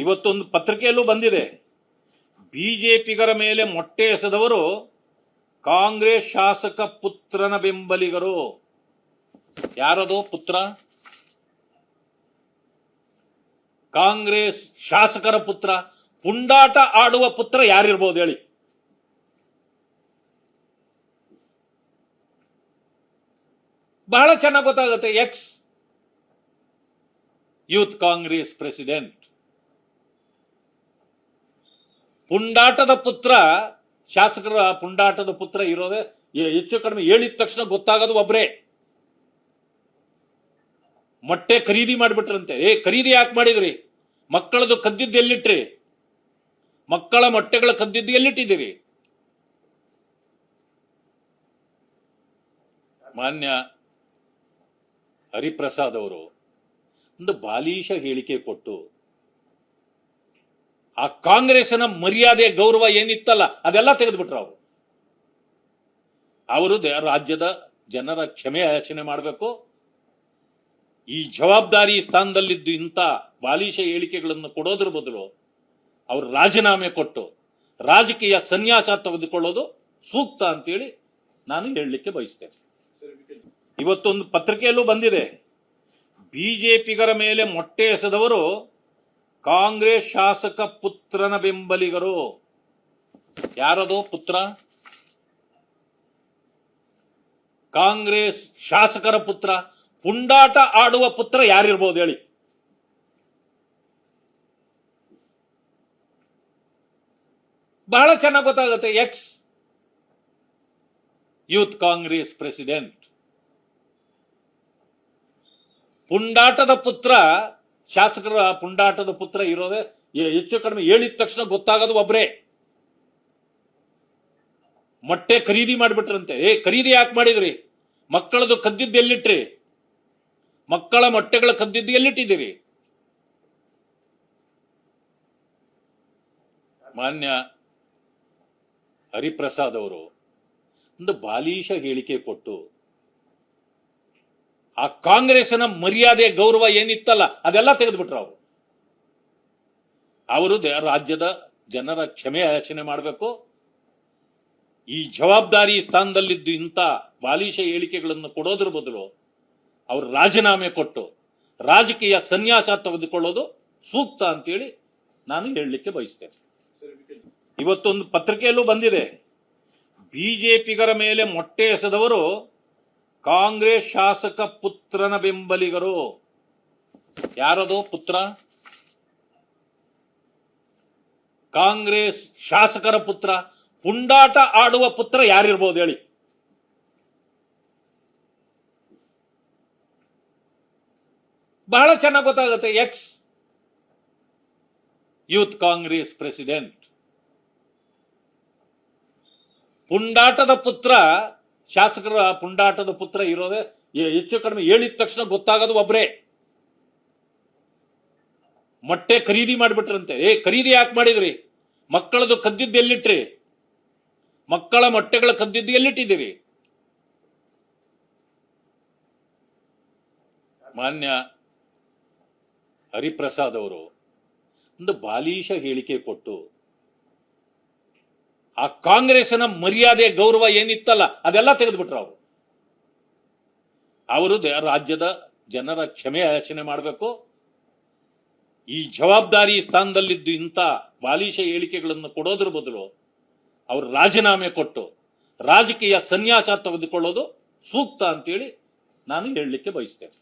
ಇವತ್ತೊಂದು ಪತ್ರಿಕೆಯಲ್ಲೂ ಬಂದಿದೆ. ಬಿಜೆಪಿಗರ ಮೇಲೆ ಮೊಟ್ಟೆ ಎಸೆದವರು ಕಾಂಗ್ರೆಸ್ ಶಾಸಕ ಪುತ್ರನ ಬೆಂಬಲಿಗರು. ಯಾರದು ಪುತ್ರ? ಕಾಂಗ್ರೆಸ್ ಶಾಸಕರ ಪುತ್ರ. ಪುಂಡಾಟ ಆಡುವ ಪುತ್ರ ಯಾರಿರ್ಬೋದು ಹೇಳಿ? ಬಹಳ ಚೆನ್ನಾಗಿ ಗೊತ್ತಾಗುತ್ತೆ. Ex youth Congress president. ಪುಂಡಾಟದ ಪುತ್ರ, ಶಾಸಕರ ಪುಂಡಾಟದ ಪುತ್ರ ಇರೋದೇ ಹೆಚ್ಚು ಕಡಿಮೆ ಹೇಳಿದ ತಕ್ಷಣ ಗೊತ್ತಾಗೋದು ಒಬ್ರೇ. ಮೊಟ್ಟೆ ಖರೀದಿ ಮಾಡಿಬಿಟ್ರಂತೆ. ಖರೀದಿ ಯಾಕೆ ಮಾಡಿದ್ರಿ? ಮಕ್ಕಳದು ಕದ್ದಿದ್ದು ಎಲ್ಲಿಟ್ರಿ? ಮಕ್ಕಳ ಮೊಟ್ಟೆಗಳ ಕದ್ದಿದ್ದು ಎಲ್ಲಿಟ್ಟಿದ್ದೀರಿ? ಮಾನ್ಯ ಹರಿಪ್ರಸಾದ್ ಅವರು ಒಂದು ಬಾಲೀಶ ಹೇಳಿಕೆ ಕೊಟ್ಟು ಆ ಕಾಂಗ್ರೆಸ್ನ ಮರ್ಯಾದೆ ಗೌರವ ಏನಿತ್ತಲ್ಲ ಅದೆಲ್ಲ ತೆಗೆದುಬಿಟ್ರು. ಅವರು ರಾಜ್ಯದ ಜನರ ಕ್ಷಮೆ ಯಾಚನೆ ಮಾಡಬೇಕು. ಈ ಜವಾಬ್ದಾರಿ ಸ್ಥಾನದಲ್ಲಿದ್ದು ಇಂಥ ಬಾಲೀಶ ಹೇಳಿಕೆಗಳನ್ನು ಕೊಡೋದ್ರ ಬದಲು ಅವರು ರಾಜೀನಾಮೆ ಕೊಟ್ಟು ರಾಜಕೀಯ ಸನ್ಯಾಸ ತೆಗೆದುಕೊಳ್ಳೋದು ಸೂಕ್ತ ಅಂತೇಳಿ ನಾನು ಹೇಳಲಿಕ್ಕೆ ಬಯಸ್ತೇನೆ. ಇವತ್ತೊಂದು ಪತ್ರಿಕೆಯಲ್ಲೂ ಬಂದಿದೆ. ಬಿಜೆಪಿಗರ ಮೇಲೆ ಮೊಟ್ಟೆ ಎಸೆದವರು ಕಾಂಗ್ರೆಸ್ ಶಾಸಕ ಪುತ್ರನ ಬೆಂಬಲಿಗರು. ಯಾರದು ಪುತ್ರ? ಕಾಂಗ್ರೆಸ್ ಶಾಸಕರ ಪುತ್ರ. ಪುಂಡಾಟ ಆಡುವ ಪುತ್ರ ಯಾರಿರ್ಬೋದು ಹೇಳಿ? ಬಹಳ ಚೆನ್ನಾಗಿ ಗೊತ್ತಾಗುತ್ತೆ. Ex youth Congress president. ಪುಂಡಾಟದ ಪುತ್ರ, ಶಾಸಕರ ಪುಂಡಾಟದ ಪುತ್ರ ಇರೋದೇ ಹೆಚ್ಚು ಕಡಿಮೆ ಹೇಳಿದ ತಕ್ಷಣ ಗೊತ್ತಾಗೋದು ಒಬ್ರೇ. ಮೊಟ್ಟೆ ಖರೀದಿ ಮಾಡಿಬಿಟ್ರಂತೆ. ಖರೀದಿ ಯಾಕೆ ಮಾಡಿದ್ರಿ? ಮಕ್ಕಳದು ಕದ್ದಿದ್ದು ಎಲ್ಲಿಟ್ರಿ? ಮಕ್ಕಳ ಮೊಟ್ಟೆಗಳ ಕದ್ದಿದ್ದು ಎಲ್ಲಿಟ್ಟಿದ್ದೀರಿ? ಮಾನ್ಯ ಹರಿಪ್ರಸಾದ್ ಅವರು ಒಂದು ಬಾಲೀಶ ಹೇಳಿಕೆ ಕೊಟ್ಟು ಆ ಕಾಂಗ್ರೆಸ್ನ ಮರ್ಯಾದೆ ಗೌರವ ಏನಿತ್ತಲ್ಲ ಅದೆಲ್ಲ ತೆಗೆದುಬಿಟ್ರು. ಅವರು ರಾಜ್ಯದ ಜನರ ಕ್ಷಮೆ ಯಾಚನೆ ಮಾಡಬೇಕು. ಈ ಜವಾಬ್ದಾರಿ ಸ್ಥಾನದಲ್ಲಿದ್ದು ಇಂಥ ಬಾಲೀಶ ಹೇಳಿಕೆಗಳನ್ನು ಕೊಡೋದ್ರ ಬದಲು ಅವರು ರಾಜೀನಾಮೆ ಕೊಟ್ಟು ರಾಜಕೀಯ ಸನ್ಯಾಸ ತೆಗೆದುಕೊಳ್ಳೋದು ಸೂಕ್ತ ಅಂತೇಳಿ ನಾನು ಹೇಳಲಿಕ್ಕೆ ಬಯಸ್ತೇನೆ. ಇವತ್ತೊಂದು ಪತ್ರಿಕೆಯಲ್ಲೂ ಬಂದಿದೆ. ಬಿಜೆಪಿಗರ ಮೇಲೆ ಮೊಟ್ಟೆ ಎಸೆದವರು ಕಾಂಗ್ರೆಸ್ ಶಾಸಕ ಪುತ್ರನ ಬೆಂಬಲಿಗರು. ಯಾರದು ಪುತ್ರ? ಕಾಂಗ್ರೆಸ್ ಶಾಸಕರ ಪುತ್ರ. ಪುಂಡಾಟ ಆಡುವ ಪುತ್ರ ಯಾರಿರ್ಬೋದು ಹೇಳಿ? ಬಹಳ ಚೆನ್ನಾಗಿ ಗೊತ್ತಾಗುತ್ತೆ. Ex youth Congress president. ಪುಂಡಾಟದ ಪುತ್ರ, ಶಾಸಕರ ಪುಂಡಾಟದ ಪುತ್ರ ಇರೋದೇ ಹೆಚ್ಚು ಕಡಿಮೆ ಹೇಳಿದ ತಕ್ಷಣ ಗೊತ್ತಾಗೋದು ಒಬ್ರೇ. ಮೊಟ್ಟೆ ಖರೀದಿ ಮಾಡಿಬಿಟ್ರಂತೆ. ಖರೀದಿ ಯಾಕೆ ಮಾಡಿದ್ರಿ? ಮಕ್ಕಳದು ಕದ್ದಿದ್ದು ಎಲ್ಲಿಟ್ರಿ? ಮಕ್ಕಳ ಮೊಟ್ಟೆಗಳ ಕದ್ದಿದ್ದು ಎಲ್ಲಿಟ್ಟಿದ್ದೀರಿ? ಮಾನ್ಯ ಹರಿಪ್ರಸಾದ್ ಅವರು ಒಂದು ಬಾಲೀಶ ಹೇಳಿಕೆ ಕೊಟ್ಟು ಆ ಕಾಂಗ್ರೆಸ್ನ ಮರ್ಯಾದೆ ಗೌರವ ಏನಿತ್ತಲ್ಲ ಅದೆಲ್ಲ ತೆಗೆದುಬಿಟ್ರು. ಅವರು ರಾಜ್ಯದ ಜನರ ಕ್ಷಮೆ ಯಾಚನೆ ಮಾಡಬೇಕು. ಈ ಜವಾಬ್ದಾರಿ ಸ್ಥಾನದಲ್ಲಿದ್ದು ಇಂಥ ಬಾಲೀಶ ಹೇಳಿಕೆಗಳನ್ನು ಕೊಡೋದ್ರ ಬದಲು ಅವರು ರಾಜೀನಾಮೆ ಕೊಟ್ಟು ರಾಜಕೀಯ ಸನ್ಯಾಸ ತೆಗೆದುಕೊಳ್ಳೋದು ಸೂಕ್ತ ಅಂತೇಳಿ ನಾನು ಹೇಳಲಿಕ್ಕೆ ಬಯಸ್ತೇನೆ.